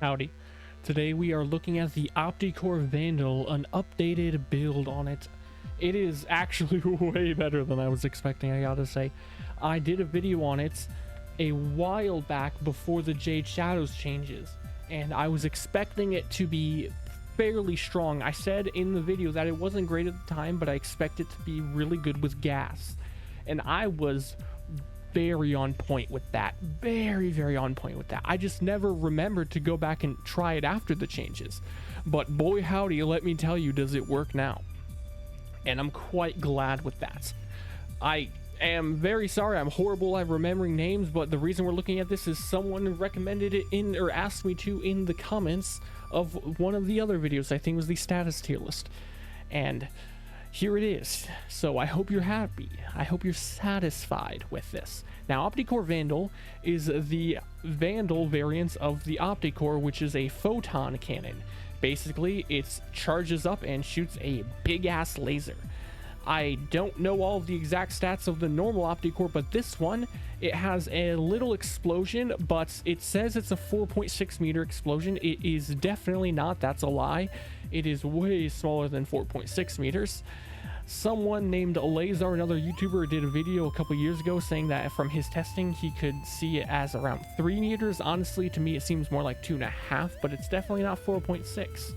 Howdy. Today we are looking at the Opticor Vandal, an updated build on it. It is actually way better than I was expecting, I gotta say. I did a video on it a while back before the Jade Shadows changes, and I was expecting it to be fairly strong. I said in the video that it wasn't great at the time, but I expect it to be really good with gas. And I was very on point with that. Very on point with that. I just never remembered to go back and try it after the changes. But boy howdy, let me tell you, does it work now. And I'm quite glad with that. I am very sorry, I'm horrible at remembering names, but the reason we're looking at this is someone recommended it in, or asked me to, in the comments of one of the other videos. I think it was the status tier list. And here it is. So I hope you're happy. I hope you're satisfied with this. Now, Opticor Vandal is the Vandal variant of the Opticor, which is a photon cannon. Basically, it charges up and shoots a big-ass laser. I don't know all of the exact stats of the normal Opticor, but this one, it has a little explosion, but it says it's a 4.6 meter explosion. It is definitely not. That's a lie. It is way smaller than 4.6 meters. Someone named Lazar, another YouTuber, did a video a couple years ago saying that from his testing, he could see it as around 3 meters. Honestly, to me, it seems more like 2.5, but it's definitely not 4.6.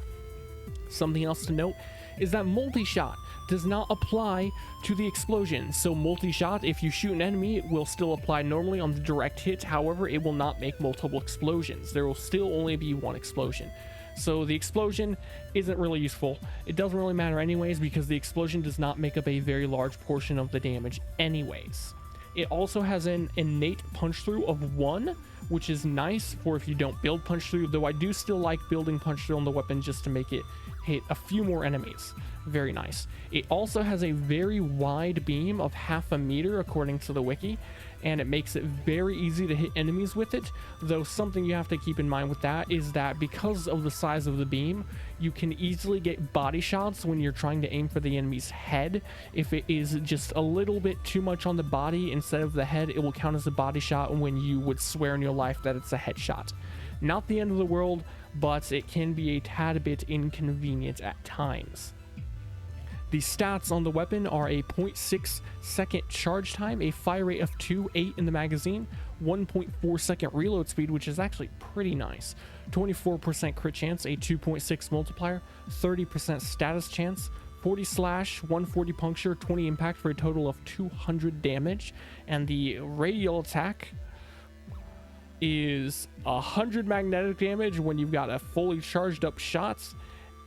Something else to note is that multi-shot does not apply to the explosion. So multi-shot, if you shoot an enemy, it will still apply normally on the direct hit. However, it will not make multiple explosions. There will still only be one explosion. So the explosion isn't really useful. It doesn't really matter anyways, because the explosion does not make up a very large portion of the damage anyways. It also has an innate punch through of 1, which is nice for if you don't build punch through, though I do still like building punch through on the weapon just to make it hit a few more enemies. Very nice. It also has a very wide beam of 0.5 meter according to the wiki, and it makes it very easy to hit enemies with it, though something you have to keep in mind with that is that because of the size of the beam, you can easily get body shots when you're trying to aim for the enemy's head. If it is just a little bit too much on the body instead of the head, it will count as a body shot when you would swear in your life that it's a headshot. Not the end of the world, but it can be a tad bit inconvenient at times. The stats on the weapon are a 0.6 second charge time, a fire rate of 2.8 in the magazine, 1.4 second reload speed, which is actually pretty nice, 24% crit chance, a 2.6 multiplier, 30% status chance, 40 slash, 140 puncture, 20 impact for a total of 200 damage, and the radial attack is 100 magnetic damage when you've got a fully charged up shots,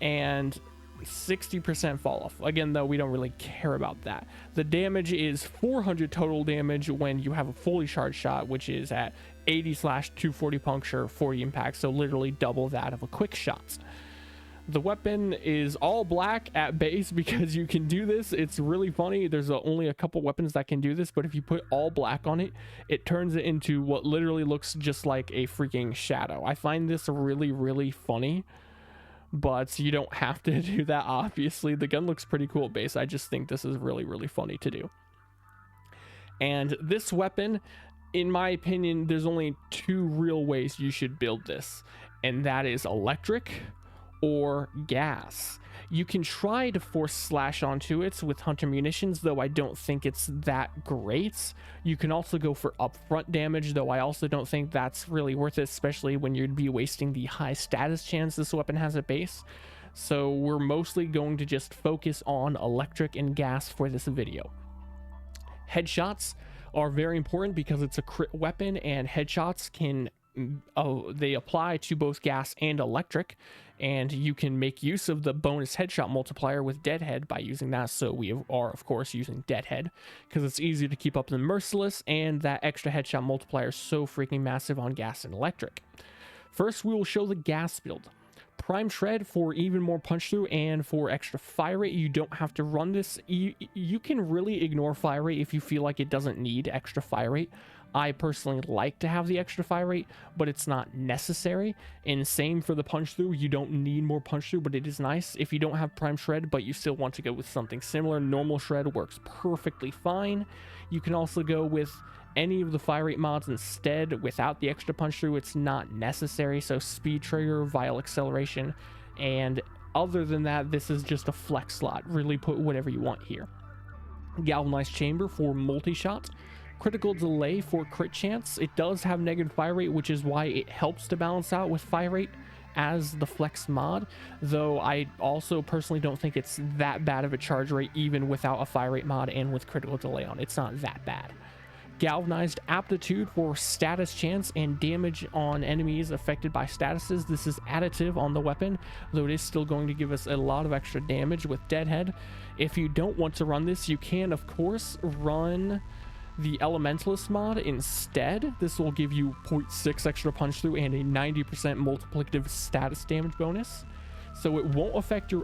and 60% fall off. Again, though, we don't really care about that. The damage is 400 total damage when you have a fully charged shot, which is at 80 slash 240 puncture, 40 impact, so literally double that of a quick shot. The weapon is all black at base because you can do this. It's really funny. There's only a couple weapons that can do this, but if you put all black on it, it turns it into what literally looks just like a freaking shadow. I find this really funny, but you don't have to do that, obviously. The gun looks pretty cool at base. I just think this is really funny to do. And this weapon, in my opinion, there's only 2 real ways you should build this, and that is electric or gas. You can try to force slash onto it with hunter munitions, though I don't think it's that great. You can also go for upfront damage, though I also don't think that's really worth it, especially when you'd be wasting the high status chance this weapon has at base. So we're mostly going to just focus on electric and gas for this video. Headshots are very important because it's a crit weapon, and headshots can they apply to both gas and electric, and you can make use of the bonus headshot multiplier with Deadhead by using that. So we are of course using Deadhead because it's easy to keep up the Merciless, and that extra headshot multiplier is so freaking massive on gas and electric. First, we will show the gas build. Prime Shred for even more punch through and for extra fire rate. You don't have to run this. You can really ignore fire rate if you feel like it doesn't need extra fire rate. I personally like to have the extra fire rate, but it's not necessary. And same for the punch through. You don't need more punch through, but it is nice. If you don't have Prime Shred, but you still want to go with something similar, normal Shred works perfectly fine. You can also go with any of the fire rate mods instead without the extra punch through. It's not necessary. So speed trigger, vial acceleration, and other than that, this is just a flex slot. Really put whatever you want here. Galvanized chamber for multi-shot. Critical delay for crit chance. It does have negative fire rate, which is why it helps to balance out with fire rate as the flex mod, though I also personally don't think it's that bad of a charge rate even without a fire rate mod and with critical delay on. It's not that bad. Galvanized aptitude for status chance and damage on enemies affected by statuses. This is additive on the weapon, though it is still going to give us a lot of extra damage with Deadhead. If you don't want to run this, you can of course run the Elementalist mod instead. This will give you 0.6 extra punch through and a 90% multiplicative status damage bonus. So it won't affect your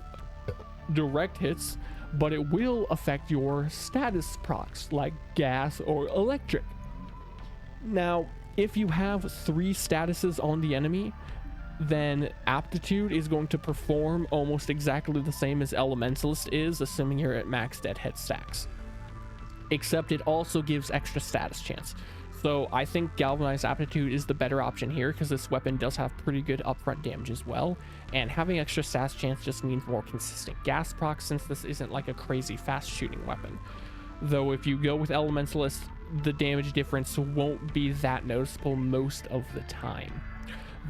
direct hits, but it will affect your status procs like gas or electric. Now, if you have 3 statuses on the enemy, then aptitude is going to perform almost exactly the same as Elementalist is, assuming you're at max Deadhead stacks. Except it also gives extra status chance. So I think Galvanized Aptitude is the better option here because this weapon does have pretty good upfront damage as well. And having extra status chance just means more consistent gas procs since this isn't like a crazy fast shooting weapon. Though if you go with Elementalist, the damage difference won't be that noticeable most of the time.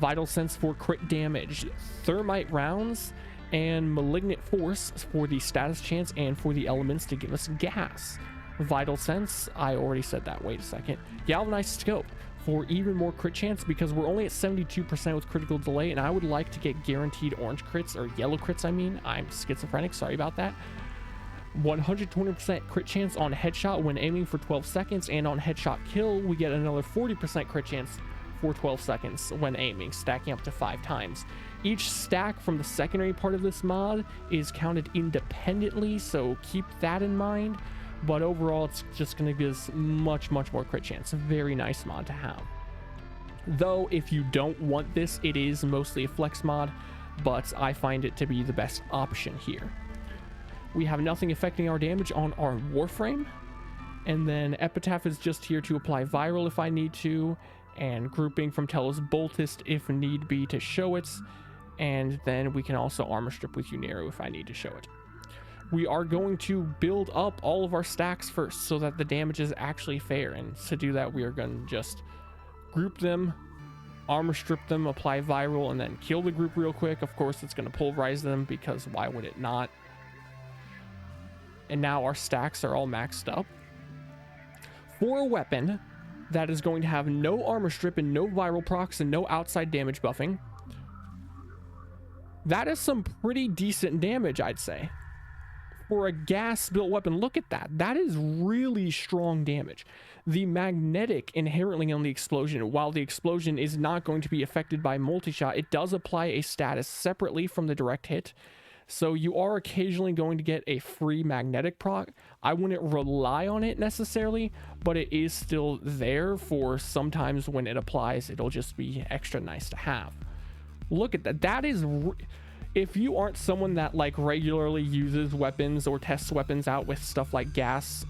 Vital Sense for crit damage. Thermite rounds and Malignant Force for the status chance and for the elements to give us gas. Vital Sense, I already said that, wait a second. Galvanized Scope for even more crit chance because we're only at 72% with critical delay, and I would like to get guaranteed orange crits, or yellow crits I mean. I'm schizophrenic, sorry about that. 120% crit chance on headshot when aiming for 12 seconds, and on headshot kill we get another 40% crit chance for 12 seconds when aiming, stacking up to 5 times. Each stack from the secondary part of this mod is counted independently, so keep that in mind. But overall, it's just going to give us much more crit chance. A very nice mod to have. Though, if you don't want this, it is mostly a flex mod, but I find it to be the best option here. We have nothing affecting our damage on our Warframe. And then Epitaph is just here to apply Viral if I need to, and Grouping from Telos Boltist if need be to show it. And then we can also Armor Strip with Unero if I need to show it. We are going to build up all of our stacks first so that the damage is actually fair, and to do that we are going to just group them, armor strip them, apply viral, and then kill the group real quick. Of course it's going to pulverize them because why would it not? And now our stacks are all maxed up. For a weapon that is going to have no armor strip and no viral procs and no outside damage buffing, that is some pretty decent damage, I'd say. For a gas built weapon, look at that. That is really strong damage. The magnetic inherently on the explosion, while the explosion is not going to be affected by multi-shot, it does apply a status separately from the direct hit. So you are occasionally going to get a free magnetic proc. I wouldn't rely on it necessarily, but it is still there for sometimes when it applies. It'll just be extra nice to have. Look at that. That is... If you aren't someone that like regularly uses weapons or tests weapons out with stuff like gas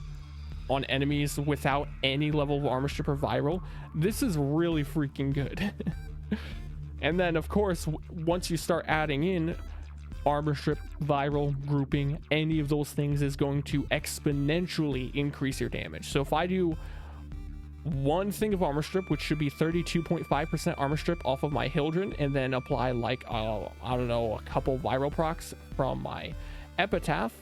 on enemies without any level of armor strip or viral, this is really freaking good. And then of course, once you start adding in armor strip, viral, grouping, any of those things is going to exponentially increase your damage. So if I do one thing of armor strip, which should be 32.5% armor strip off of my Hildren, and then apply like I don't know, a couple viral procs from my Epitaph,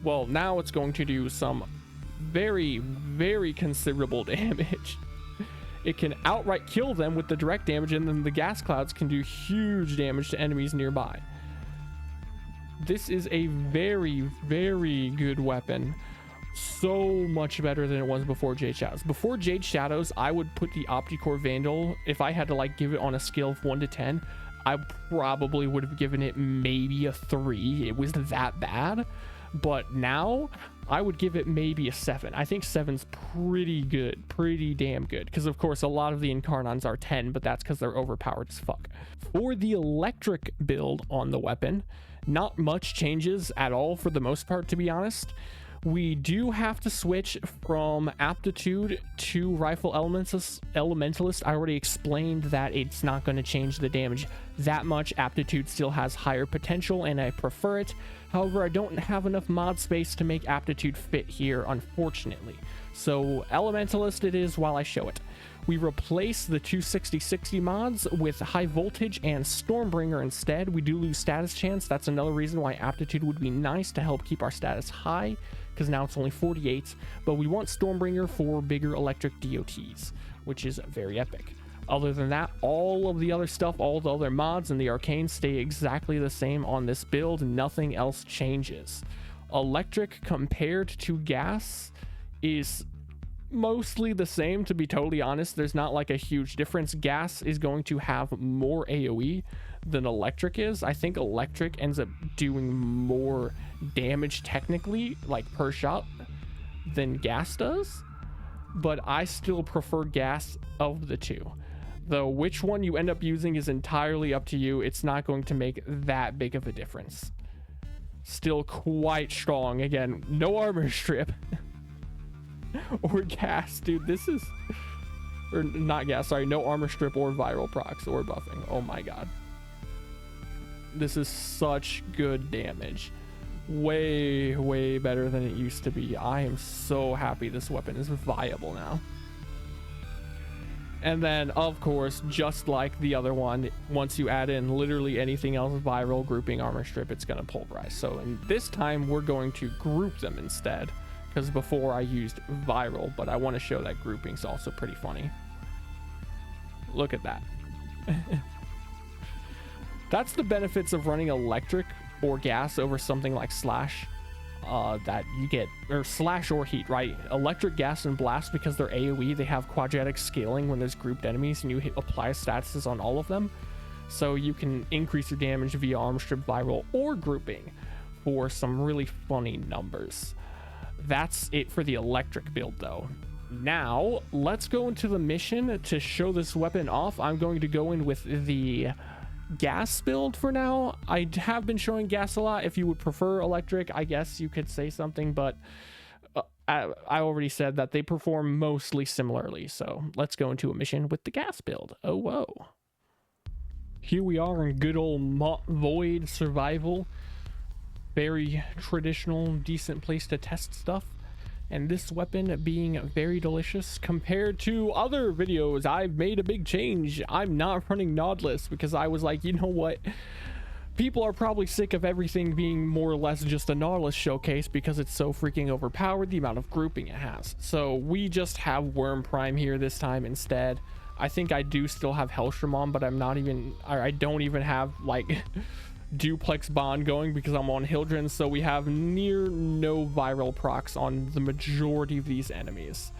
well, now it's going to do some very considerable damage. It can outright kill them with the direct damage, and then the gas clouds can do huge damage to enemies nearby. This is a very good weapon. So much better than it was before Jade Shadows. Before Jade Shadows, I would put the Opticor Vandal, if I had to like give it on a scale of 1 to 10, I probably would have given it maybe a 3. It was that bad. But now I would give it maybe a 7. I think 7's pretty good, pretty damn good, because of course a lot of the Incarnons are 10, but that's because they're overpowered as fuck. For the electric build on the weapon, not much changes at all for the most part, to be honest. We do have to switch from aptitude to rifle elementalist. I already explained that it's not going to change the damage that much. Aptitude still has higher potential and I prefer it. However, I don't have enough mod space to make aptitude fit here, unfortunately. So elementalist it is while I show it. We replace the 260/60 mods with high voltage and Stormbringer instead. We do lose status chance. That's another reason why aptitude would be nice to help keep our status high, because now it's only 48, but we want Stormbringer for bigger electric DOTs, which is very epic. Other than that, all of the other stuff, all the other mods and the arcane stay exactly the same on this build. Nothing else changes. Electric compared to gas is mostly the same, to be totally honest. There's not like a huge difference. Gas is going to have more AoE than electric is. I think electric ends up doing more damage technically, like per shot, than gas does, but I still prefer gas of the two. Though which one you end up using is entirely up to you. It's not going to make that big of a difference. Still quite strong. Again, no armor strip or gas, dude. This is, or not gas, sorry, no armor strip or viral procs or buffing. Oh my god, this is such good damage. Way better than it used to be. I am so happy this weapon is viable now. And then of course, just like the other one, once you add in literally anything else viral, grouping, armor strip, it's going to pulverize. So in this time we're going to group them instead, because before I used viral, but I want to show that grouping's also pretty funny. Look at that. That's the benefits of running electric or gas over something like slash, that you get, or slash or heat, right? Electric, gas, and blast, because they're AoE, they have quadratic scaling when there's grouped enemies and you apply statuses on all of them. So you can increase your damage via armor strip, viral, or grouping for some really funny numbers. That's it for the electric build though. Now let's go into the mission to show this weapon off. I'm going to go in with the gas build for now. I have been showing gas a lot. If you would prefer electric, I guess you could say something, but I already said that they perform mostly similarly. So let's go into a mission with the gas build. Oh whoa, here we are in good old void survival. Very traditional, decent place to test stuff. And this weapon being very delicious compared to other videos. I've made a big change. I'm not running Nodless because I was like, you know what? People are probably sick of everything being more or less just a Nautilus showcase because it's so freaking overpowered, the amount of grouping it has. So we just have Worm Prime here this time instead. I think I do still have Hellstrom on, but I'm not even, I don't even have like duplex bond going because I'm on Hildren. So we have near no viral procs on the majority of these enemies.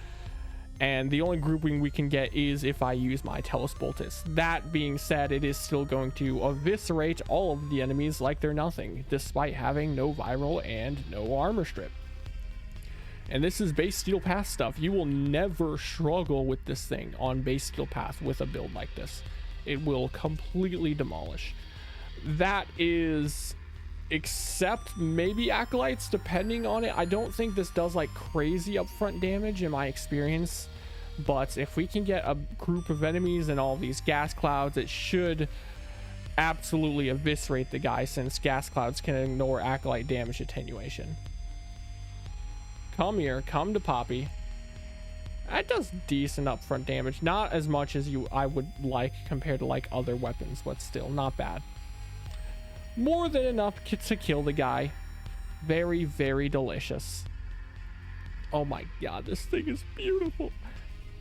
And the only grouping we can get is if I use my Telesboltus. That being said, it is still going to eviscerate all of the enemies like they're nothing, despite having no viral and no armor strip. And this is base Steel Path stuff. You will never struggle with this thing on base Steel Path with a build like this. It will completely demolish. That is, except maybe Acolytes, depending on it. I don't think this does like crazy upfront damage in my experience, but if we can get a group of enemies and all these gas clouds, it should absolutely eviscerate the guy, since gas clouds can ignore Acolyte damage attenuation. Come here, come to Poppy. That does decent upfront damage, not as much as I would like compared to like other weapons, but still not bad. More than enough to kill the guy. Very, very delicious. Oh my god, this thing is beautiful.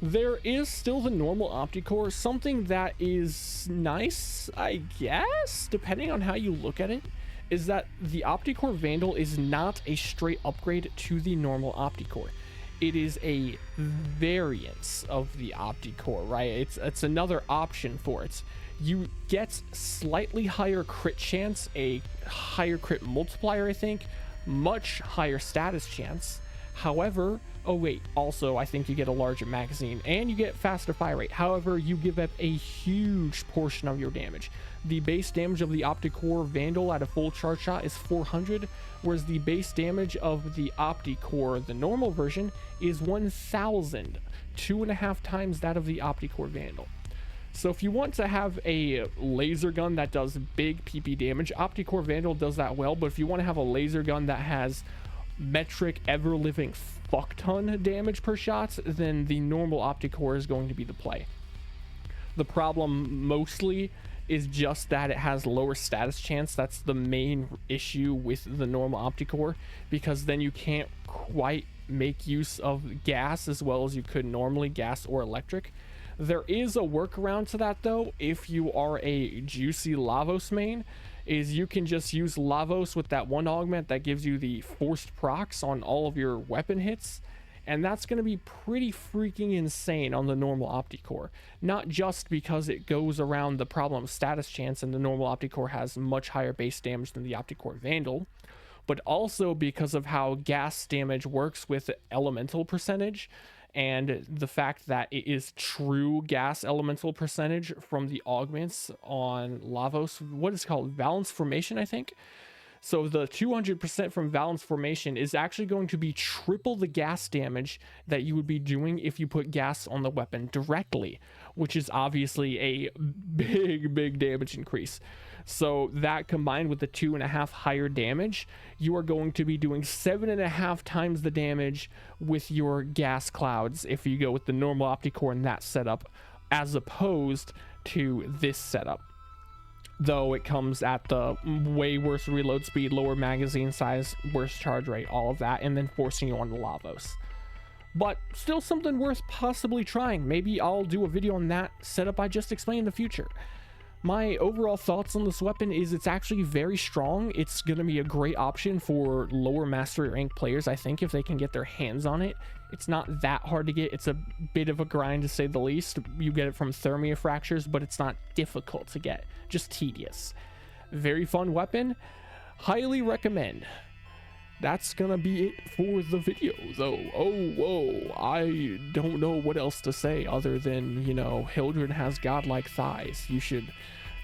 There is still the normal Opticor, something that is nice, I guess, depending on how you look at it, is that the Opticor Vandal is not a straight upgrade to the normal Opticor. It is a variance of the Opticor, right? It's another option for it. You get slightly higher crit chance, a higher crit multiplier, I think, much higher status chance. However, oh wait, also I think you get a larger magazine and you get faster fire rate. However, you give up a huge portion of your damage. The base damage of the Opticor Vandal at a full charge shot is 400, whereas the base damage of the Opticor, the normal version, is 1000, 2.5 times that of the Opticor Vandal. So if you want to have a laser gun that does big PP damage, Opticor Vandal does that well, but if you want to have a laser gun that has metric ever-living fuck-ton damage per shot, then the normal Opticor is going to be the play. The problem mostly is just that it has lower status chance. That's the main issue with the normal Opticor, because then you can't quite make use of gas as well as you could normally, gas or electric. There is a workaround to that though. If you are a juicy Lavos main, is you can just use Lavos with that one augment that gives you the forced procs on all of your weapon hits, and that's going to be pretty freaking insane on the normal Opticor. Not just because it goes around the problem of status chance and the normal Opticor has much higher base damage than the Opticor Vandal, but also because of how gas damage works with elemental percentage, and the fact that it is true gas elemental percentage from the augments on Lavos. What is it called? Valence Formation, I think. So the 200% from Valence Formation is actually going to be triple the gas damage that you would be doing if you put gas on the weapon directly, which is obviously a big damage increase. So that combined with the 2.5 higher damage, you are going to be doing 7.5 times the damage with your gas clouds if you go with the normal Opticor in that setup, as opposed to this setup. Though it comes at the way worse reload speed, lower magazine size, worse charge rate, all of that, and then forcing you on the Lavos. But still something worth possibly trying. Maybe I'll do a video on that setup I just explained in the future. My overall thoughts on this weapon is it's actually very strong. It's going to be a great option for lower mastery rank players, I think, if they can get their hands on it. It's not that hard to get. It's a bit of a grind, to say the least. You get it from Thermia fractures, but it's not difficult to get, just tedious. Very fun weapon. Highly recommend. That's gonna be it for the video though. Oh, whoa, I don't know what else to say other than, you know, Hildred has godlike thighs. You should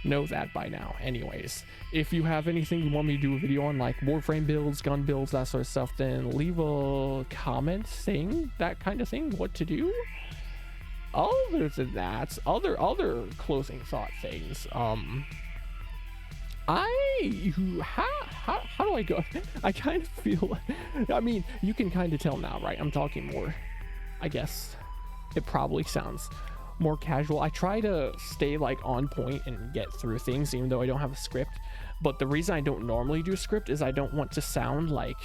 know that by now. Anyways, if you have anything you want me to do a video on, like Warframe builds, gun builds, that sort of stuff, then leave a comment saying that kind of thing, what to do. Other than that, other closing thought things, how do I go? I kind of feel, I mean, you can kind of tell now, right? I'm talking more, I guess it probably sounds more casual. I try to stay like on point and get through things even though I don't have a script, but the reason I don't normally do a script is I don't want to sound like,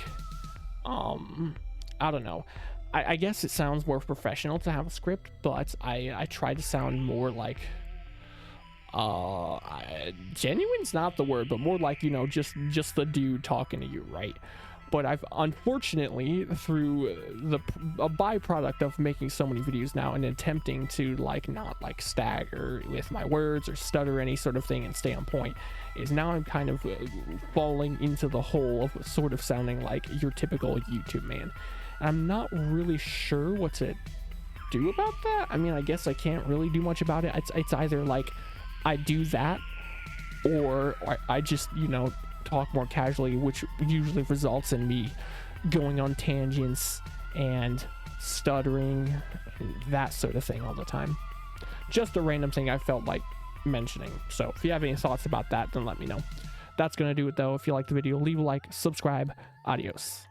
I don't know. I guess it sounds more professional to have a script, but I try to sound more like, genuine's not the word, but more like, you know, just the dude talking to you, right? But I've unfortunately, through a byproduct of making so many videos now and attempting to like not like stagger with my words or stutter any sort of thing and stay on point, is now I'm kind of falling into the hole of sort of sounding like your typical YouTube man. And I'm not really sure what to do about that. I mean, I guess I can't really do much about it. It's either like I do that, or I just, you know, talk more casually, which usually results in me going on tangents and stuttering, that sort of thing all the time. Just a random thing I felt like mentioning. So if you have any thoughts about that, then let me know. That's gonna do it though. If you like the video, leave a like, subscribe. Adios.